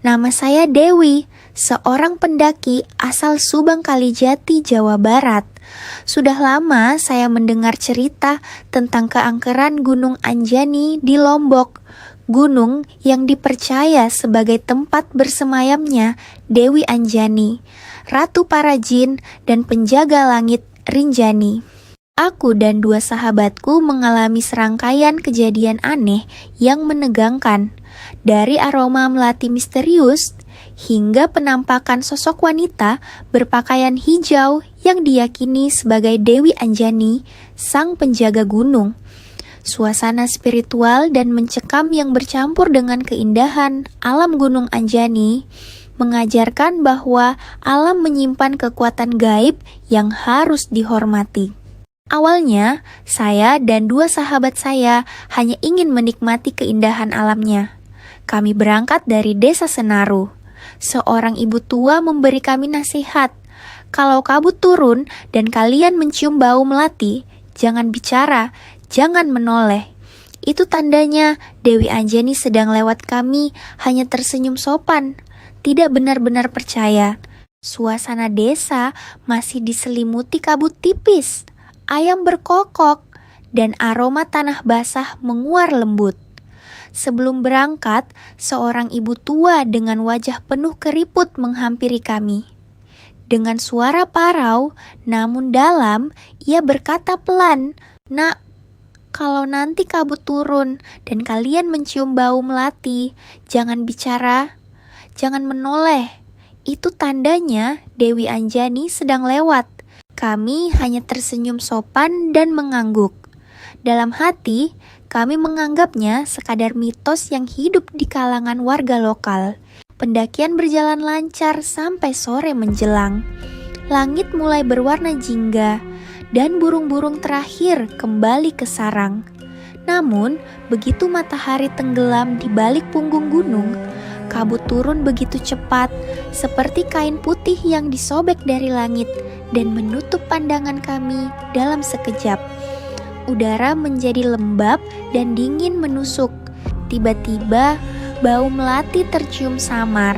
Nama saya Dewi, seorang pendaki asal Subang Kalijati, Jawa Barat. Sudah lama saya mendengar cerita tentang keangkeran Gunung Anjani di Lombok, gunung yang dipercaya sebagai tempat bersemayamnya Dewi Anjani, Ratu para Jin dan penjaga langit Rinjani. Aku dan dua sahabatku mengalami serangkaian kejadian aneh yang menegangkan, dari aroma melati misterius hingga penampakan sosok wanita berpakaian hijau yang diyakini sebagai Dewi Anjani, sang penjaga gunung. Suasana spiritual dan mencekam yang bercampur dengan keindahan alam Gunung Anjani mengajarkan bahwa alam menyimpan kekuatan gaib yang harus dihormati. Awalnya, saya dan dua sahabat saya hanya ingin menikmati keindahan alamnya. Kami berangkat dari Desa Senaru. Seorang ibu tua memberi kami nasihat, kalau kabut turun dan kalian mencium bau melati, jangan bicara, jangan menoleh. Itu tandanya Dewi Anjani sedang lewat kami, hanya tersenyum sopan, tidak benar-benar percaya. Suasana desa masih diselimuti kabut tipis. Ayam berkokok, dan aroma tanah basah menguar lembut. Sebelum berangkat, seorang ibu tua dengan wajah penuh keriput menghampiri kami. Dengan suara parau, namun dalam, ia berkata pelan, "Nak, kalau nanti kabut turun dan kalian mencium bau melati, jangan bicara, jangan menoleh. Itu tandanya Dewi Anjani sedang lewat." Kami hanya tersenyum sopan dan mengangguk. Dalam hati, kami menganggapnya sekadar mitos yang hidup di kalangan warga lokal. Pendakian berjalan lancar sampai sore menjelang. Langit mulai berwarna jingga, dan burung-burung terakhir kembali ke sarang. Namun, begitu matahari tenggelam di balik punggung gunung, kabut turun begitu cepat, seperti kain putih yang disobek dari langit dan menutup pandangan kami dalam sekejap. Udara menjadi lembab dan dingin menusuk. Tiba-tiba, bau melati tercium samar.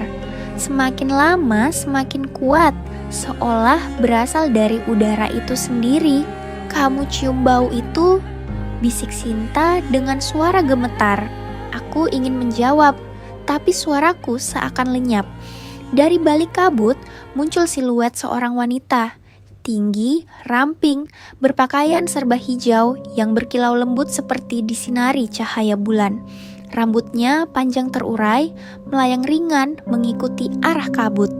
Semakin lama semakin kuat, seolah berasal dari udara itu sendiri. "Kamu cium bau itu?" bisik Sinta dengan suara gemetar. Aku ingin menjawab, tapi suaraku seakan lenyap. Dari balik kabut muncul siluet seorang wanita, tinggi, ramping, berpakaian serba hijau yang berkilau lembut seperti disinari cahaya bulan. Rambutnya panjang terurai, melayang ringan mengikuti arah kabut.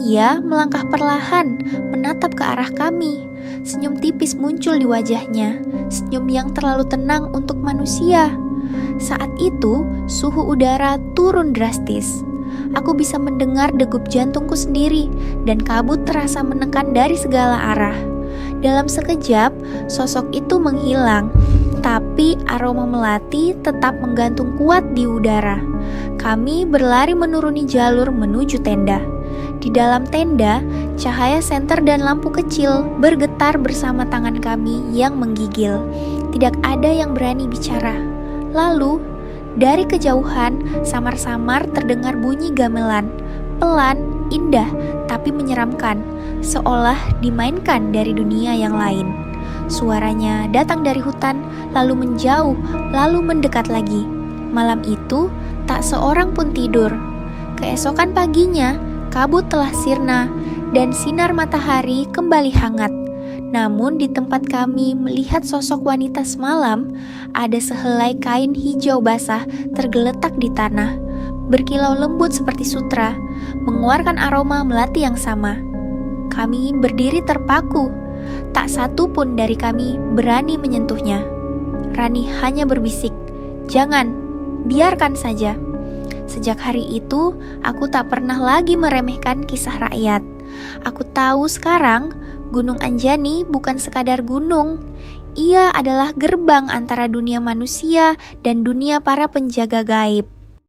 Ia melangkah perlahan, menatap ke arah kami. Senyum tipis muncul di wajahnya, senyum yang terlalu tenang untuk manusia. Saat itu, suhu udara turun drastis. Aku bisa mendengar degup jantungku sendiri, dan kabut terasa menekan dari segala arah. Dalam sekejap, sosok itu menghilang, tapi aroma melati tetap menggantung kuat di udara. Kami berlari menuruni jalur menuju tenda. Di dalam tenda, cahaya senter dan lampu kecil bergetar bersama tangan kami yang menggigil. Tidak ada yang berani bicara. Lalu, dari kejauhan, samar-samar terdengar bunyi gamelan. Pelan, indah, tapi menyeramkan, seolah dimainkan dari dunia yang lain. Suaranya datang dari hutan, lalu menjauh, lalu mendekat lagi. Malam itu, tak seorang pun tidur. Keesokan paginya, kabut telah sirna, dan sinar matahari kembali hangat. Namun di tempat kami melihat sosok wanita semalam, ada sehelai kain hijau basah tergeletak di tanah, berkilau lembut seperti sutra, mengeluarkan aroma melati yang sama. Kami berdiri terpaku, tak satu pun dari kami berani menyentuhnya. Rani hanya berbisik, "Jangan, biarkan saja." Sejak hari itu, aku tak pernah lagi meremehkan kisah rakyat. Aku tahu sekarang, Gunung Anjani bukan sekadar gunung. Ia adalah gerbang antara dunia manusia dan dunia para penjaga gaib.